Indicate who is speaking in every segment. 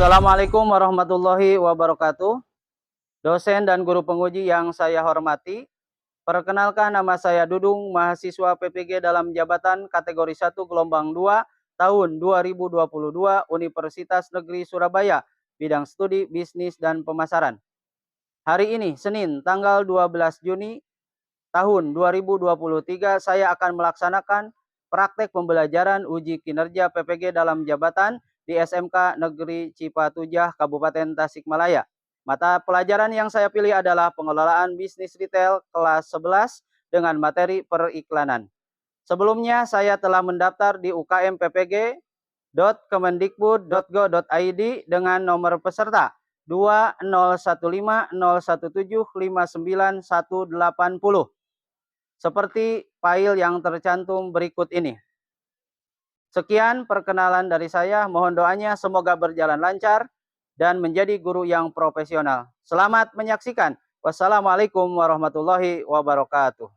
Speaker 1: Assalamualaikum warahmatullahi wabarakatuh. Dosen dan guru penguji yang saya hormati, perkenalkan nama saya Dudung, mahasiswa PPG dalam jabatan kategori 1 gelombang 2 tahun 2022 Universitas Negeri Surabaya, bidang studi bisnis dan pemasaran. Hari ini, Senin, tanggal 12 Juni tahun 2023, saya akan melaksanakan praktek pembelajaran uji kinerja PPG dalam jabatan di SMK Negeri Cipatujah, Kabupaten Tasikmalaya. Mata pelajaran yang saya pilih adalah pengelolaan bisnis retail kelas 11 dengan materi periklanan. Sebelumnya saya telah mendaftar di UKM ppg.kemendikbud.go.id dengan nomor peserta 2015017598180 seperti file yang tercantum berikut ini. Sekian perkenalan dari saya, mohon doanya semoga berjalan lancar dan menjadi guru yang profesional. Selamat menyaksikan. Wassalamualaikum warahmatullahi wabarakatuh.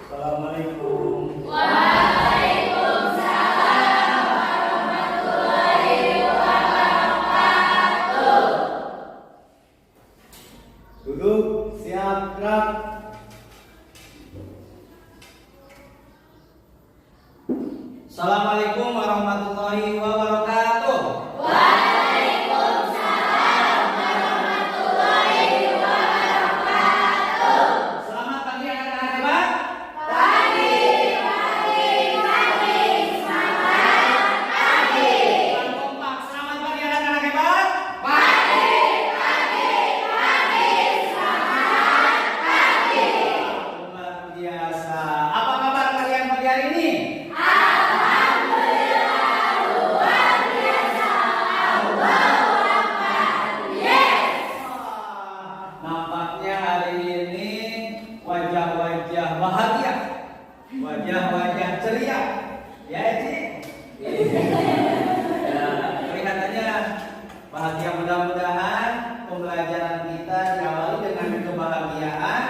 Speaker 2: Assalamualaikum. Duduk, siap, gerak. Assalamualaikum warahmatullahi wabarakatuh. Selamat pagi anak-anak hebat. Bukan kompak. Selamat pagi anak-anak hebat. Luar biasa. Apa kabar kalian pagi hari ini? Nampaknya hari ini wajah-wajah bahagia, wajah-wajah ceria, ya Ci? Ya, kelihatannya bahagia. Mudah-mudahan pembelajaran kita diawali dengan kebahagiaan.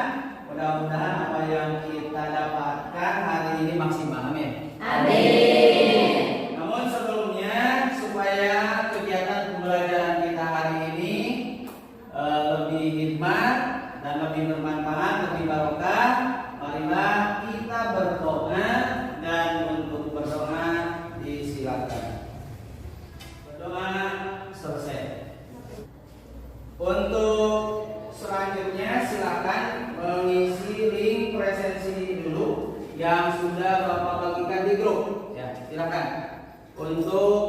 Speaker 2: Mudah-mudahan apa yang kita dapatkan hari ini maksimal, amin. Namun sebelumnya, supaya kegiatan pembelajaran kita hari ini lebih hikmat dan lebih bermanfaat, lebih barokah, marilah kita berdoa, dan untuk berdoa disilakan. Berdoa selesai. Untuk selanjutnya silakan mengisi link presensi dulu yang sudah Bapak bagikan di grup. Ya, silakan. Untuk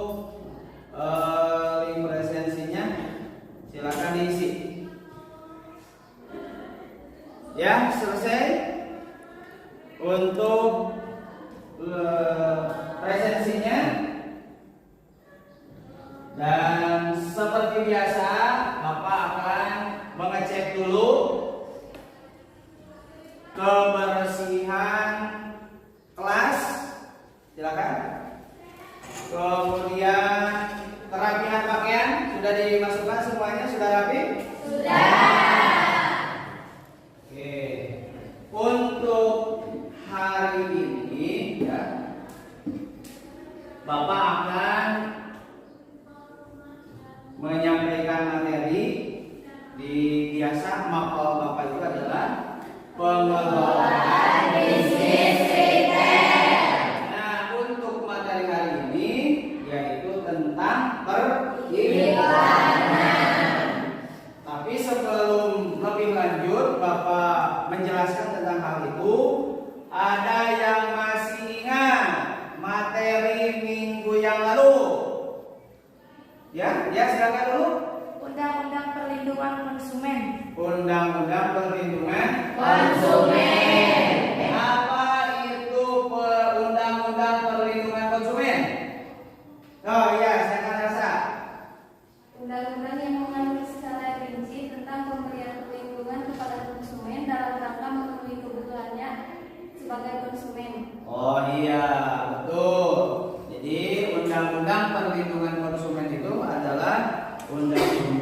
Speaker 2: link presensinya silakan diisi. Ya, selesai. Untuk presensinya, dan seperti biasa Bapak akan mengecek dulu kebersihan kelas, silakan. Kemudian kerapihan pakaian sudah dimasukkan semuanya, sudah rapi? Oke. Untuk hari ini ya, Bapak akan menyampaikan materi di biasa mapel Bapak itu adalah pengelolaan bisnis retail. Nah, untuk materi hari ini yaitu tentang periklanan. Tapi sebelum lebih lanjut Bapak menjelaskan tentang hal itu, ada yang masih ingat materi minggu yang lalu? Ya, silakan dulu.
Speaker 3: Undang-Undang Perlindungan Konsumen.
Speaker 1: Undang-Undang Perlindungan
Speaker 3: Konsumen.
Speaker 1: Apa itu Undang-Undang Perlindungan Konsumen? Oh iya, silakan Elsa.
Speaker 3: Undang-undang yang mengatur secara rinci tentang pemberian perlindungan kepada konsumen dalam rangka memenuhi kebutuhannya sebagai konsumen.
Speaker 1: Oh iya, betul. Jadi Undang-Undang Perlindungan Konsumen itu adalah undang-undang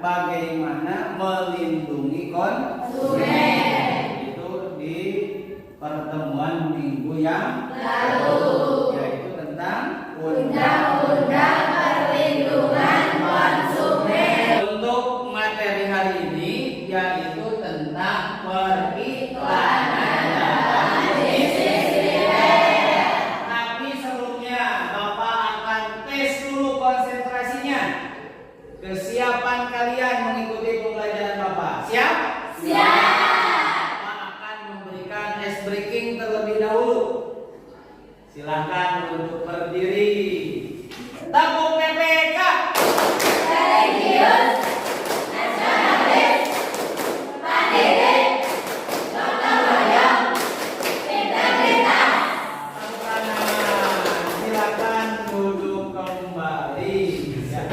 Speaker 2: bagaimana melindungi konsumen. Itu di pertemuan minggu yang lalu, yaitu tentang Undang-Undang Perlindungan Konsumen. Untuk materi hari ini yaitu tentang periklanan dalam bisnis retail. Tapi sebelumnya Bapak akan tes dulu konsentrasinya, kesiapan kalian mengikuti pembelajaran Bapak. Siap? Siap. Bapak akan memberikan ice breaking terlebih dahulu. Silakan untuk berdiri. Tepuk PPK. Religius, nasionalis, mandiri, gotong royong, integritas. Silakan duduk kembali. Ya.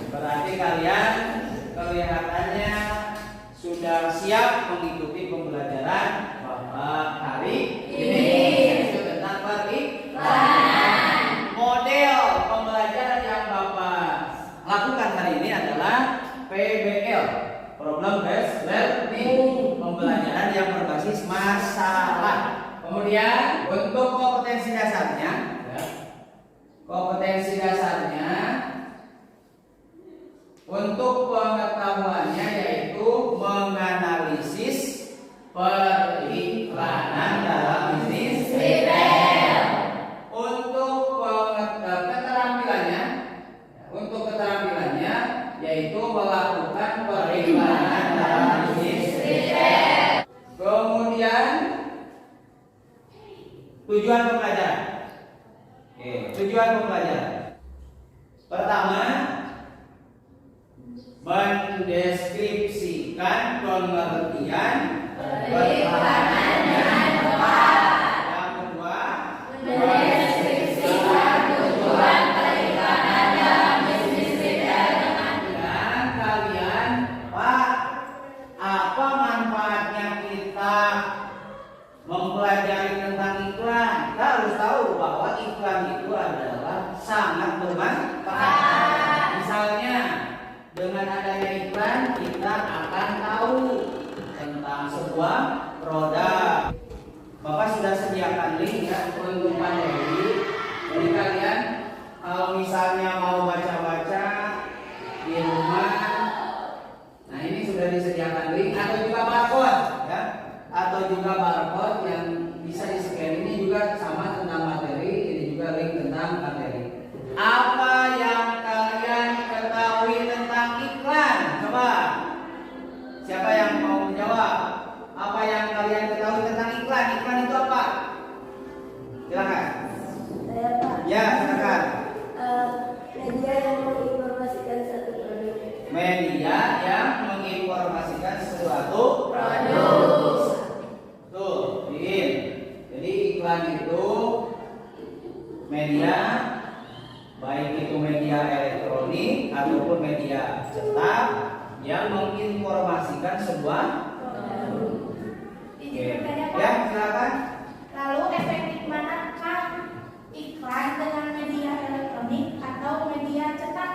Speaker 2: Berarti kalian kelihatannya sudah siap mengikuti pembelajaran Bapak hari ini. Itu tentang periklanan. Model pembelajaran yang Bapak lakukan hari ini adalah PBL, Problem Based Learning, pembelajaran yang berbasis masalah. Kemudian untuk kompetensi dasarnya, kompetensi dasarnya untuk pengetahuannya yaitu menganalisis periklanan dalam bisnis retail. Untuk keterampilannya yaitu melakukan periklanan dalam bisnis retail. Kemudian tujuan pembelajaran. Tujuan pembelajaran. Pertama, mendeskripsikan pengertian periklanan dengan tepat. Yang kedua, mendeskripsikan tujuan periklanan dalam bisnis retail dengan dan kalian, Pak, apa manfaatnya kita mempelajari tentang iklan? Kita harus tahu bahwa iklan itu adalah sangat bermanfaat. Misalnya, dengan adanya iklan kita akan tahu tentang sebuah produk. Bapak sudah sediakan link ya untuk materi. Jadi kalian kalau misalnya mau baca-baca di rumah, nah ini sudah disediakan link atau juga barcode ya, atau juga barcode yang bisa di-scan. Ini juga sama tentang materi, ini juga link tentang materi. Apa yang kalian ketahui tentang iklan? Coba. Siapa yang mau menjawab? Apa yang kalian ketahui tentang iklan? Iklan itu apa? Silakan.
Speaker 3: Saya Pak.
Speaker 2: Ya, silakan.
Speaker 3: Media yang menginformasikan satu produk.
Speaker 2: Media yang menginformasikan suatu produk. Tuh, bikin. Jadi iklan itu media, baik itu media elektronik ataupun media cetak yang menginformasikan sebuah produk. Ya, silakan.
Speaker 4: Lalu efektif manakah iklan dengan media elektronik atau media cetak?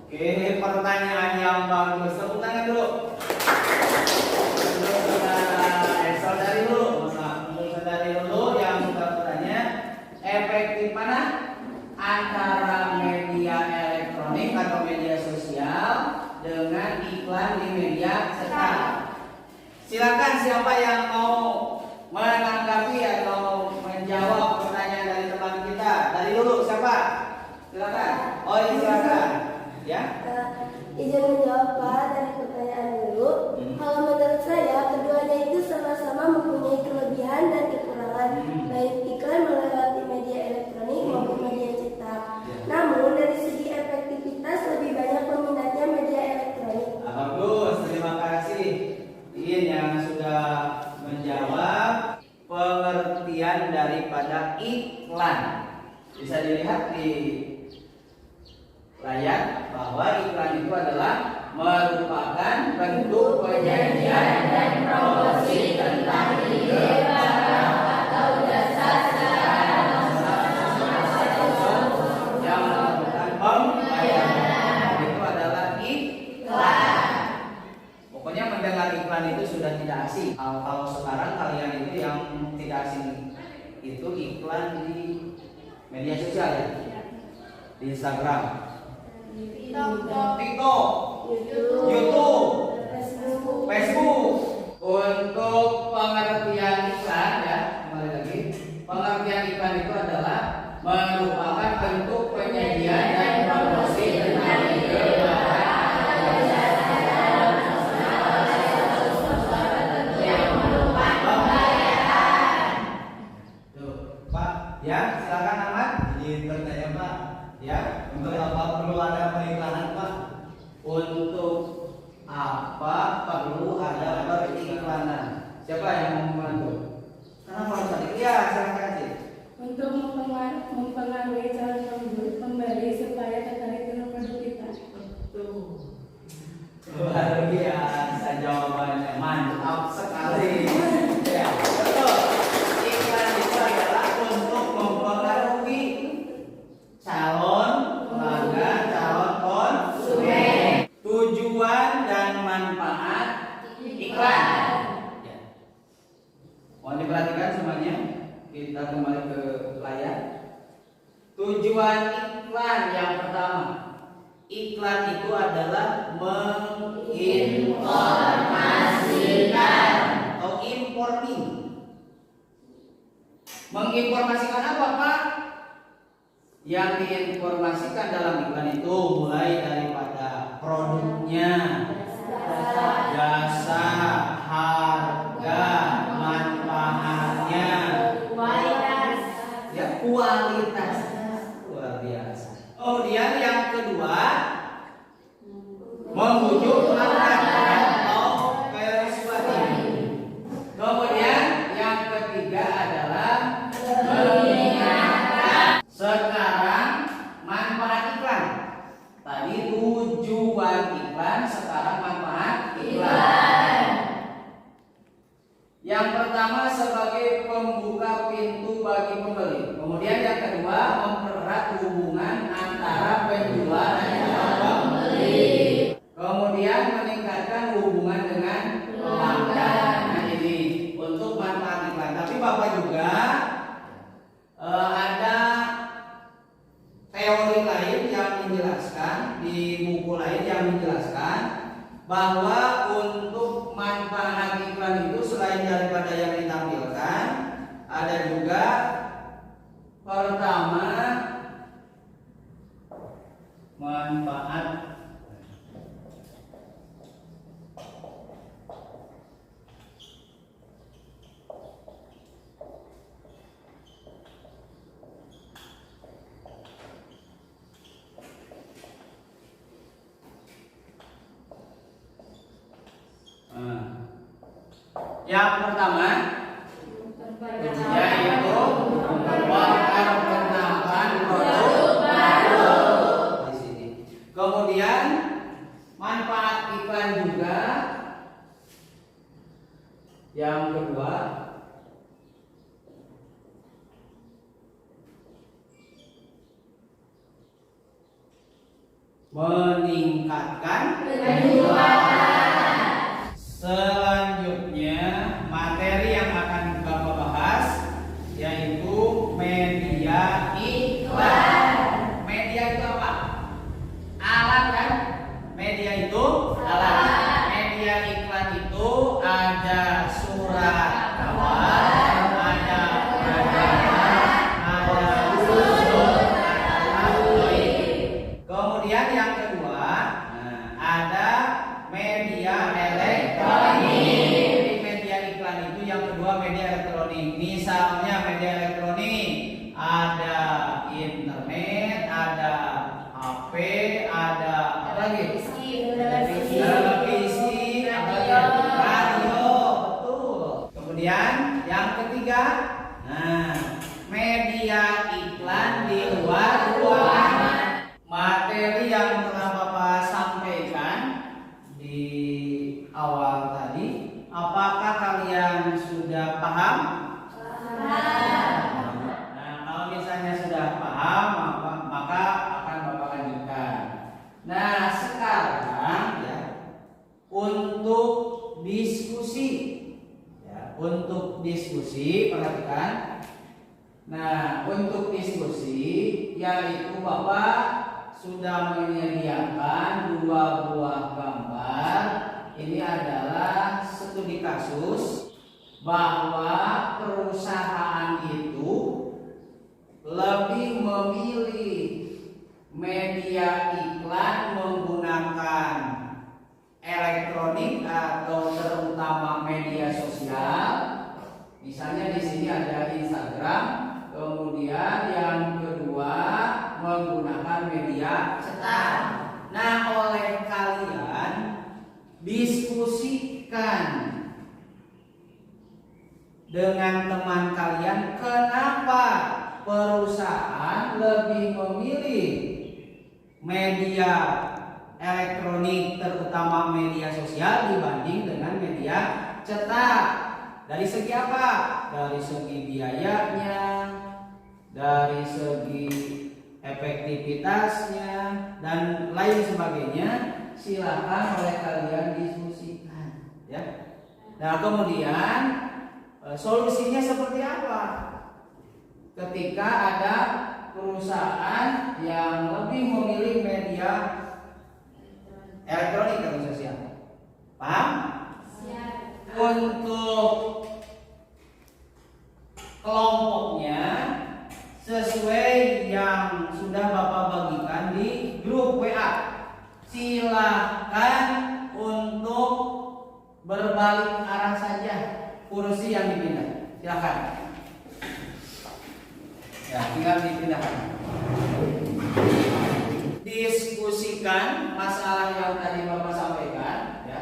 Speaker 2: Oke, pertanyaan yang bagus. Tepuk tangan dulu. Saudari dulu, saudari dulu yang bertanya, efektif mana antara media elektronik atau media sosial dengan iklan di media cetak? Silakan siapa yang mau menanggapi atau menjawab pertanyaan dari teman kita. Dari dulu siapa? Silakan. Oh, ini silakan. Ya.
Speaker 3: Izin menjawab Pak dari pertanyaan dulu. Kalau menurut saya keduanya itu sama-sama mempunyai kelebihan dan kekurangan, baik iklan melewati media elektronik maupun media cetak. Namun dari segi efektivitas lebih banyak peminatnya media elektronik.
Speaker 2: Bagus, terima kasih. Ini yang sudah menjawab pengertian daripada iklan. Bisa dilihat di layar bahwa iklan itu adalah merupakan bentuk penyajian dan promosi tentang ide, barang atau jasa secara yang melakukan pembayaran. Itu adalah iklan. Kalau sekarang kalian itu yang tidak asing itu iklan di media sosial ya, di Instagram, TikTok, YouTube, Facebook. Untuk pengertian iklan ya, kembali lagi, pengertian iklan itu adalah merupakan bentuk penyajian dan promosi tentang ide ya. Silakan Ahmad.
Speaker 5: Izin bertanya Pak,
Speaker 2: Ya.
Speaker 5: untuk apa perlu ada periklanan Pak?
Speaker 2: Untuk apa perlu ada periklanan? Siapa yang mau membantu? Kenapa harus ada? Iya, silakan sih.
Speaker 6: Untuk mempengaruhi calon pembeli supaya tertarik dengan produk kita.
Speaker 2: Luar biasa jawabannya, mantap sekali. Ya, betul. Iklan itu adalah untuk mempengaruhi calon pelanggan, calon konsumen. Tujuan dan manfaat iklan. Ya. Mohon diperhatikan semuanya. Kita kembali ke layar. Tujuan iklan yang pertama. Iklan itu adalah menginformasikan atau informing. Menginformasikan apa Pak? Yang diinformasikan dalam iklan itu mulai daripada produknya, jasa, harga, manfaatnya, ya kualitas. Luar biasa. Kemudian yang kedua, membujuk pelanggan atau persuasi. Kemudian yang ketiga adalah mengingatkan. Sekarang manfaat iklan. Tadi tujuan iklan, sekarang manfaat iklan. Yang pertama sebagai pembuka pintu bagi pembeli. Kemudian yang kedua mempererat hubungan antara penjual dan pembeli. Kemudian meningkatkan hubungan dengan pelanggan. Nah ini untuk manfaat iklan. Tapi Bapak juga ada teori lain yang menjelaskan, di buku lain yang menjelaskan bahwa untuk manfaat iklan itu selain daripada yang ditampilkan, ada juga pertama manfaat yang pertama yaitu memperkenalkan produk baru di sini. Kemudian manfaat iklan juga yang kedua meningkatkan penjualan. Selanjutnya materi yang akan Bapak bahas yaitu media iklan. Media itu apa? Alat kan? Media itu alat. Media iklan itu ada surat kabar, ada majalah, ada susun, ada tabloid. Kemudian yang kedua, ada media elektronik. Jadi media iklan itu yang kedua media elektronik. Misalnya media elektronik ada internet, ada HP, ada apa lagi? Televisi, apa lagi? Radio, betul. Kemudian yang ketiga, media iklan di luar ruangan. Materi yang telah Bapak sampaikan di awal tadi, apakah kalian sudah paham? Nah, kalau misalnya sudah paham, maka akan Bapak lanjutkan. Nah, sekarang ya, diskusi, perhatikan. Nah, untuk diskusi yaitu Bapak sudah menyediakan 2 buah gambar. Ini adalah studi kasus bahwa perusahaan itu lebih memilih media iklan menggunakan elektronik atau terutama media sosial. Misalnya di sini ada Instagram, kemudian yang kedua menggunakan media cetak. Nah, oleh kalian diskusikan dengan teman kalian kenapa perusahaan lebih memilih media elektronik terutama media sosial dibanding dengan media cetak. Dari segi apa? Dari segi biayanya, dari segi efektivitasnya dan lain sebagainya. Silakan oleh kalian diskusikan, ya. Nah, kemudian solusinya seperti apa? Ketika ada perusahaan yang lebih memilih media elektronik atau sosial, paham? Untuk kelompoknya sesuai yang sudah Bapak bagikan di grup WA. Silahkan untuk berbalik arah saja kursi yang dipindah. Silahkan. Ya, tinggal dipindahkan. Diskusikan masalah yang tadi Bapak sampaikan, ya,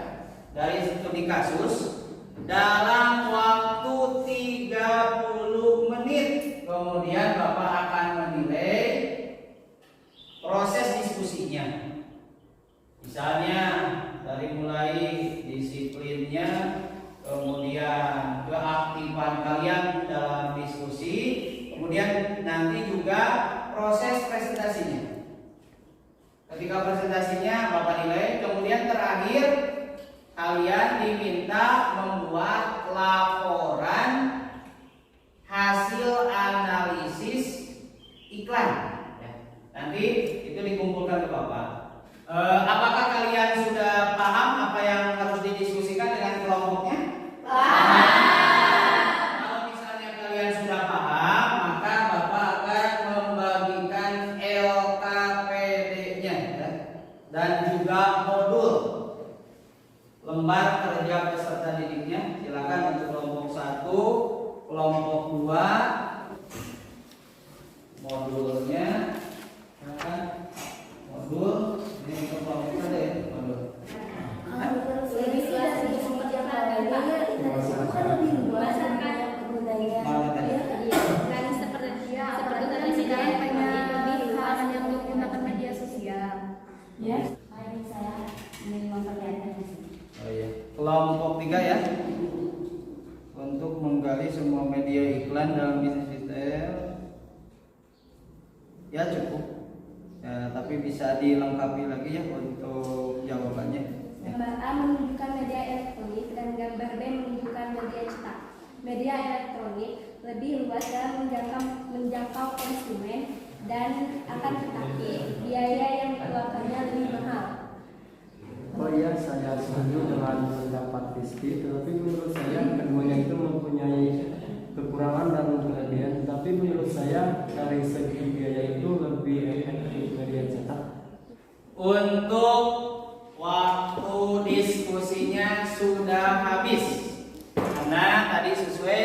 Speaker 2: dari studi kasus dalam waktu 30 menit. Kemudian Bapak akan menilai proses diskusinya. Misalnya dari mulai disiplinnya, kemudian keaktifan kalian dalam diskusi, kemudian nanti juga proses presentasinya. Ketika presentasinya Bapak nilai, kemudian terakhir kalian diminta membuat laporan hasil analisis iklan. Ya, nanti itu dikumpulkan ke Bapak. Apakah kalian sudah paham apa yang harus didiskusikan dengan kelompoknya? Kalau misalnya kalian sudah paham, maka Bapak akan membagikan LKPD-nya, ya, dan juga modul lembar kerja peserta didiknya. Silakan untuk kelompok 1, kelompok 2, modulnya. Silakan modul. Ini untuk kelompok 1 ya, modul. Kelompok 3 ya, untuk menggali semua media iklan dalam bisnis retail. Ya cukup, ya, tapi bisa dilengkapi lagi ya untuk jawabannya.
Speaker 7: Gambar A menunjukkan media elektronik dan gambar B menunjukkan media cetak. Media elektronik lebih luas dalam menjangkau konsumen dan akan tetapi biaya yang dikeluarkannya lebih mahal.
Speaker 8: Oh iya, saya setuju dengan pendapat Rizky, tetapi menurut saya keduanya itu mempunyai kekurangan dan kelebihan. Tapi menurut saya dari segi biaya itu lebih efektif media cetak.
Speaker 2: Untuk waktu diskusinya sudah habis, karena tadi sesuai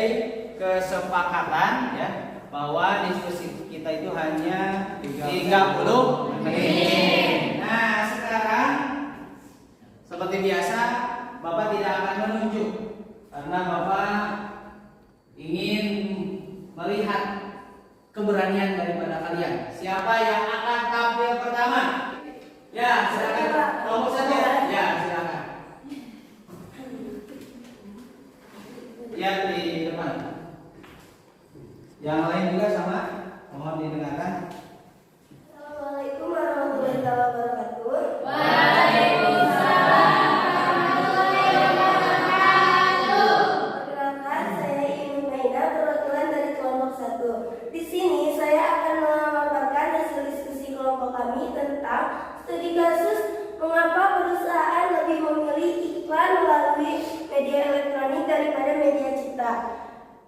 Speaker 2: kesepakatan ya bahwa diskusi kita itu hanya 30 menit. Nah, sekarang seperti biasa Bapak tidak akan menunjuk karena Bapak ingin melihat keberanian daripada kalian. Siapa yang akan tampil pertama? Ya, silakan. Kelompok 1. Ya, silakan. Ya, di depan. Yang lain juga sama. Mohon didengarkan.
Speaker 3: Assalamualaikum warahmatullahi wabarakatuh. Perkenalkan, saya ingin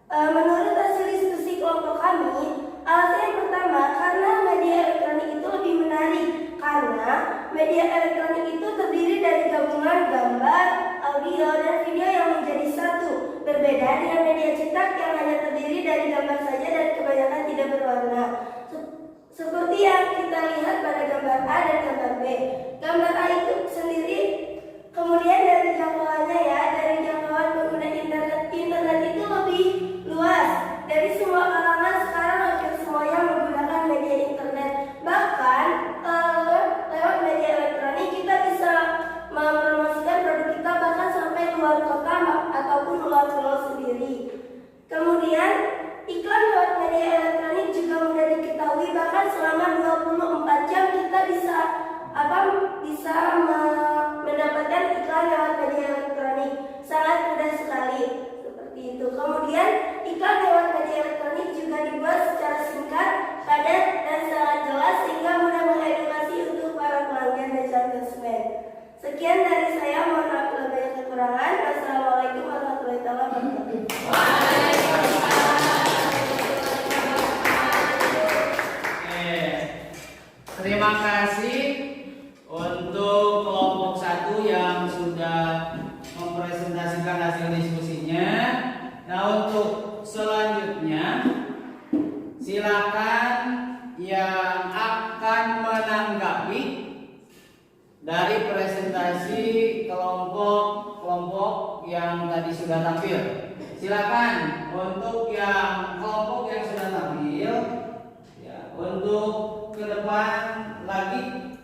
Speaker 3: Menurut hasil diskusi kelompok kami, alasan yang pertama karena media elektronik itu lebih menarik karena media elektronik itu terdiri dari gabungan gambar, audio, dan video yang menjadi satu. Berbeda dengan media cetak yang hanya terdiri dari gambar saja dan kebanyakan tidak berwarna. Seperti yang kita lihat pada gambar A dan gambar B. Gambar A itu sendiri, kemudian dari jangkauannya ya, dari jangkauan pengguna internet itu lebih luas. Dari semua kalangan sekarang hampir semuanya menggunakan media internet. Bahkan lewat media elektronik kita bisa mempromosikan produk kita bahkan sampai luar kota ataupun luar pulau sendiri. Kemudian iklan lewat media elektronik juga mudah diketahui, bahkan selama 24 jam kita bisa mendapatkan iklan lewat media elektronik. Sangat mudah sekali seperti itu. Kemudian iklan lewat media elektronik juga dibuat secara singkat, padat, dan sangat jelas sehingga mudah mengedukasi untuk para pelanggan dan konsumen. Sekian dari saya, mohon maaf bila banyak kekurangan. Wassalamualaikum warahmatullahi wabarakatuh.
Speaker 2: Terima kasih untuk kelompok 1 yang sudah mempresentasikan hasil diskusinya. Nah, untuk selanjutnya silakan yang akan menanggapi dari presentasi kelompok yang tadi sudah tampil. Silakan untuk yang kelompok yang sudah tampil ya, untuk ke depan lagi,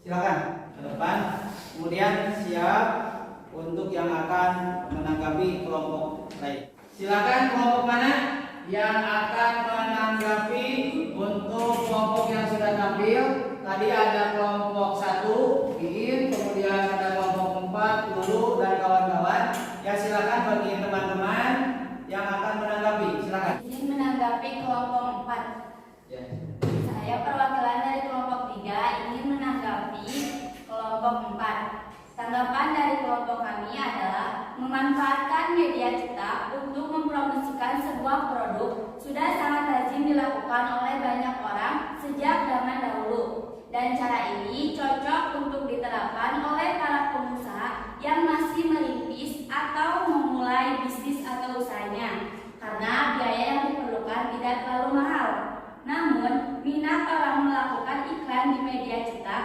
Speaker 2: silakan ke depan. Kemudian siap untuk yang akan menanggapi kelompok lain. Silakan kelompok mana yang akan menanggapi untuk kelompok yang sudah tampil. Tadi ada kelompok 1, Iin, kemudian ada kelompok 4, Lulu dan kawan-kawan. Ya, silakan bagi teman-teman yang akan menanggapi. Silakan.
Speaker 7: Izin menanggapi kelompok 4.
Speaker 2: Ya.
Speaker 7: Saya perwakilan dari kelompok 3 ingin menanggapi kelompok 4. Tanggapan dari kelompok kami adalah memanfaatkan media cetak untuk mempromosikan sebuah produk sudah sangat lazim dilakukan oleh banyak orang sejak zaman dahulu. Dan cara ini cocok untuk diterapkan oleh para pengusaha yang masih merintis atau memulai bisnis atau usahanya karena biaya yang diperlukan tidak terlalu mahal. Namun, minat orang melakukan iklan di media cetak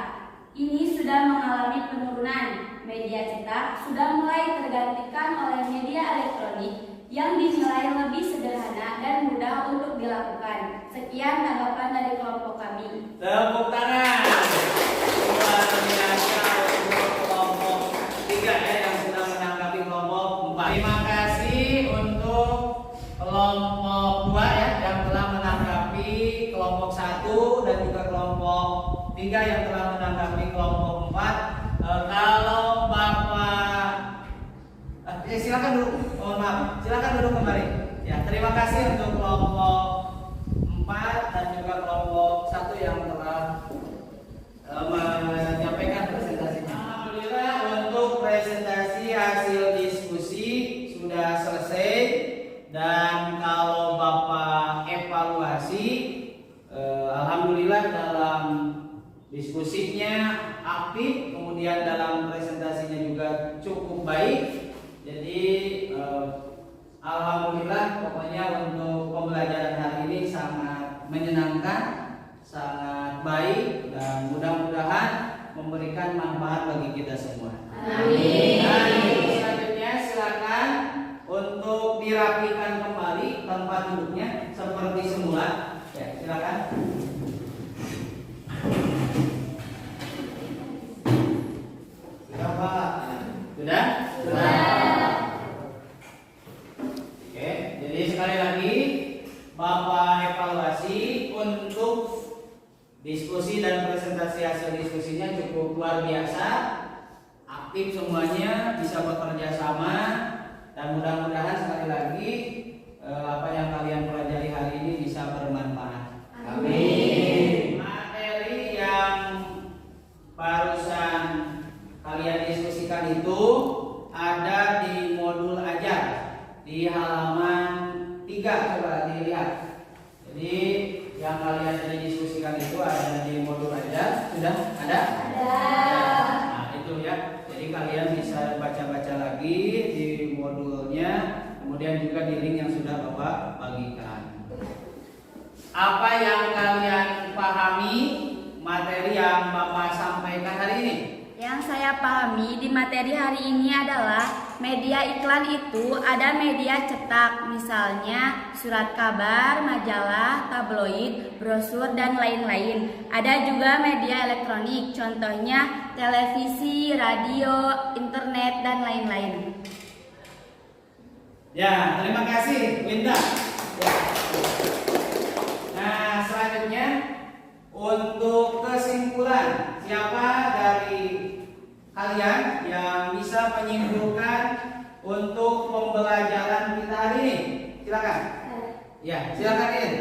Speaker 7: ini sudah mengalami penurunan. Media cetak sudah mulai tergantikan oleh media elektronik yang dinilai lebih sederhana dan mudah untuk dilakukan. Sekian tanggapan dari kelompok kami.
Speaker 2: Tepuk tangan. Luar biasa untuk kelompok 3 ya, yang sudah menanggapi kelompok 4. Terima kasih untuk kelompok 2 ya, yang telah menanggapi kelompok 1 dan juga kelompok 3 yang telah menanggapi kelompok 4. Kalau Bapak silakan dulu, mohon maaf, silakan duduk kembali. Ya, terima kasih untuk kelompok 4 dan juga kelompok 1 yang telah menyampaikan presentasinya. Alhamdulillah untuk presentasi hasil diskusi sudah selesai, dan kalau Bapak evaluasi, alhamdulillah dalam diskusinya aktif, kemudian dalam presentasinya juga cukup baik. Jadi alhamdulillah pokoknya untuk pembelajaran hari ini sangat menyenangkan, sangat baik, dan mudah-mudahan memberikan manfaat bagi kita semua.
Speaker 7: Amin.
Speaker 2: Dan selanjutnya silakan untuk dirapikan kembali tempat duduknya seperti semula. Ya, silakan.
Speaker 5: Sudah Pak.
Speaker 2: Sudah?
Speaker 7: Sudah.
Speaker 2: Oke, jadi sekali lagi Bapak evaluasi untuk diskusi dan presentasi hasil diskusinya cukup luar biasa, aktif semuanya, bisa bekerja sama, dan mudah-mudahan sekali lagi apa yang kalian pelajari hari ini bisa bermanfaat.
Speaker 7: Amin.
Speaker 2: Materi yang barusan kalian diskusikan itu ada di modul ajar di halaman ya. Jadi kalian bisa baca-baca lagi di modulnya, kemudian juga di link yang sudah Bapak bagikan. Apa yang kalian pahami materi yang Bapak sampaikan hari ini?
Speaker 7: Yang saya pahami di materi hari ini adalah media iklan itu ada media cetak, misalnya surat kabar, majalah, tabloid, brosur, dan lain-lain. Ada juga media elektronik, contohnya televisi, radio, internet, dan lain-lain.
Speaker 2: Ya, terima kasih Winda. Nah, selanjutnya untuk kesimpulan, siapa dari kalian yang bisa menyimpulkan untuk pembelajaran kita hari ini? Silakan. Ya, silakan In.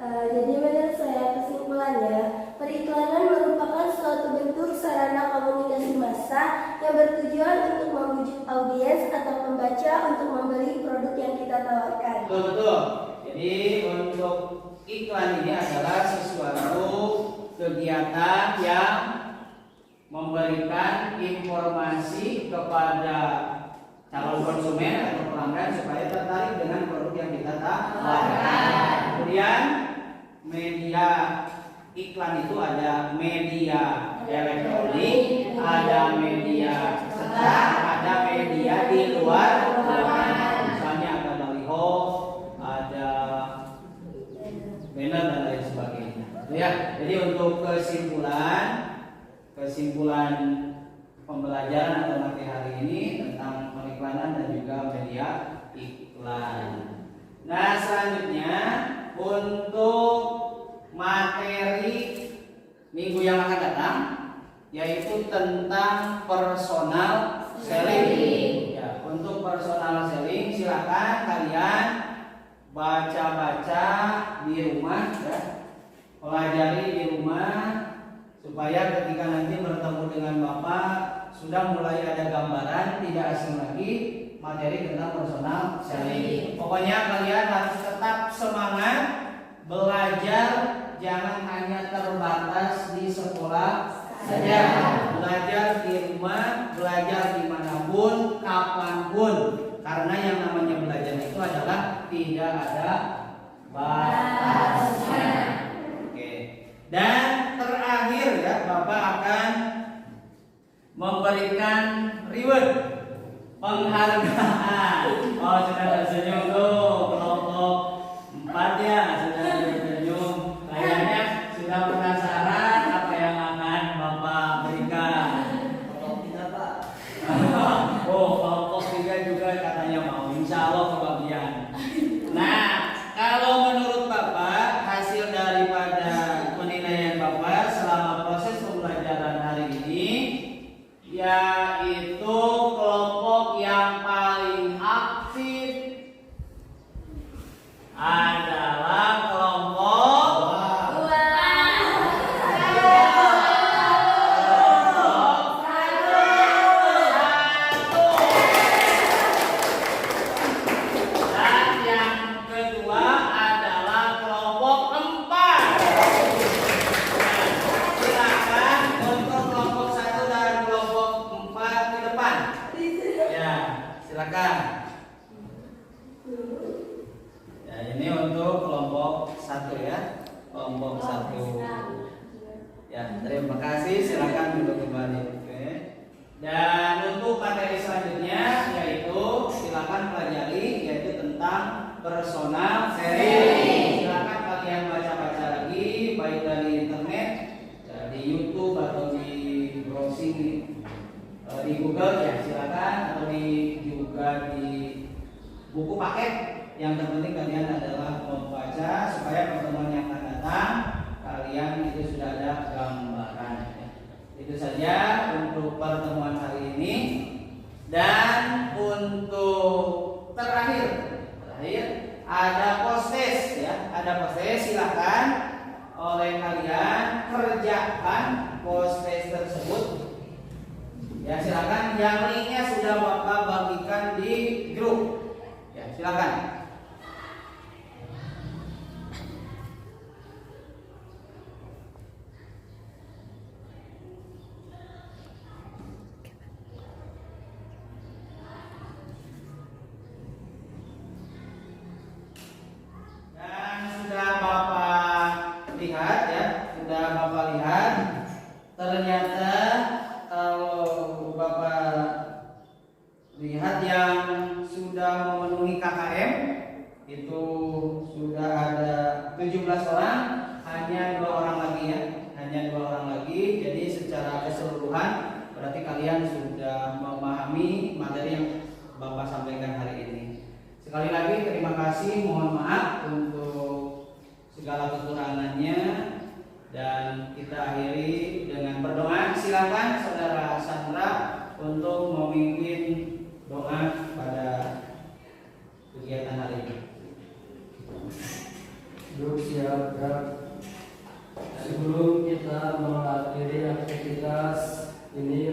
Speaker 3: Jadi menurut saya kesimpulannya, periklanan merupakan suatu bentuk sarana komunikasi massa yang bertujuan untuk membujuk audiens atau pembaca untuk membeli produk yang kita tawarkan.
Speaker 2: Betul. Jadi untuk iklan ini adalah sesuatu kegiatan yang memberikan informasi kepada calon konsumen atau pelanggan supaya tertarik dengan produk yang kita tawarkan. Kemudian media iklan itu ada media elektronik, ada media cetak, ada media di luar ruangan. Misalnya ada baliho, ada banner dan lain sebagainya. Ya, jadi untuk kesimpulan pembelajaran atau materi hari ini tentang periklanan dan juga media iklan. Nah, selanjutnya untuk materi minggu yang akan datang yaitu tentang personal selling. Ya, untuk personal selling silakan kalian baca-baca di rumah ya. Pelajari di rumah supaya ketika nanti bertemu dengan Bapak sudah mulai ada gambaran, tidak asing lagi materi tentang personal selling. Pokoknya kalian harus tetap semangat belajar, jangan hanya terbatas di sekolah saja. Belajar di rumah, belajar dimanapun, kapanpun. Karena yang namanya belajar itu adalah tidak ada batasnya. Oke. Dan terakhir ya, Bapak akan memberikan reward, penghargaan. Oh, sudah tersenyum tuh kelompok 4 ya, sudah tersenyum. Kayaknya sudah penasaran apa yang akan Bapak berikan.
Speaker 5: Kelompok 3 Pak.
Speaker 2: Oh, kelompok 3 juga katanya mau. Insya Allah kebagian. Nah, kalau menurut Bapak hasil daripada penilaian Bapak selama proses pembelajaran hari ini yaitu kelompok yang paling aktif adalah kelompok dan yang kedua adalah kelompok 4. Silakan untuk kelompok 1 dan kelompok 4 di depan. Ya, silakan. Ya, ini untuk kelompok 1 ya. Kelompok 1. Ya, terima kasih. Silakan duduk kembali. Oke. Dan untuk materi selanjutnya yaitu silakan pelajari yaitu tentang personal selling. Silakan kalian baca-baca lagi baik dari internet, di YouTube atau di browsing di Google ya silakan, atau juga di buku paket. Yang terpenting kalian adalah membaca supaya pertemuan yang akan datang kalian itu sudah ada gambaran. Itu saja untuk pertemuan hari ini. Dan untuk terakhir ada post-test ya, ada post-test. Silakan oleh kalian kerjakan post-test tersebut. Ya silakan, yang linknya sudah Bapak bagikan di grup. Ya silakan. keseluruhan, berarti kalian sudah memahami materi yang Bapak sampaikan hari ini. Sekali lagi terima kasih, mohon maaf untuk segala kekurangannya, dan kita akhiri dengan berdoa. Silakan Saudara Sandra untuk memimpin doa pada kegiatan hari ini.
Speaker 8: Duduk siap gerak. Sebelum kita mengakhiri aktivitas ini,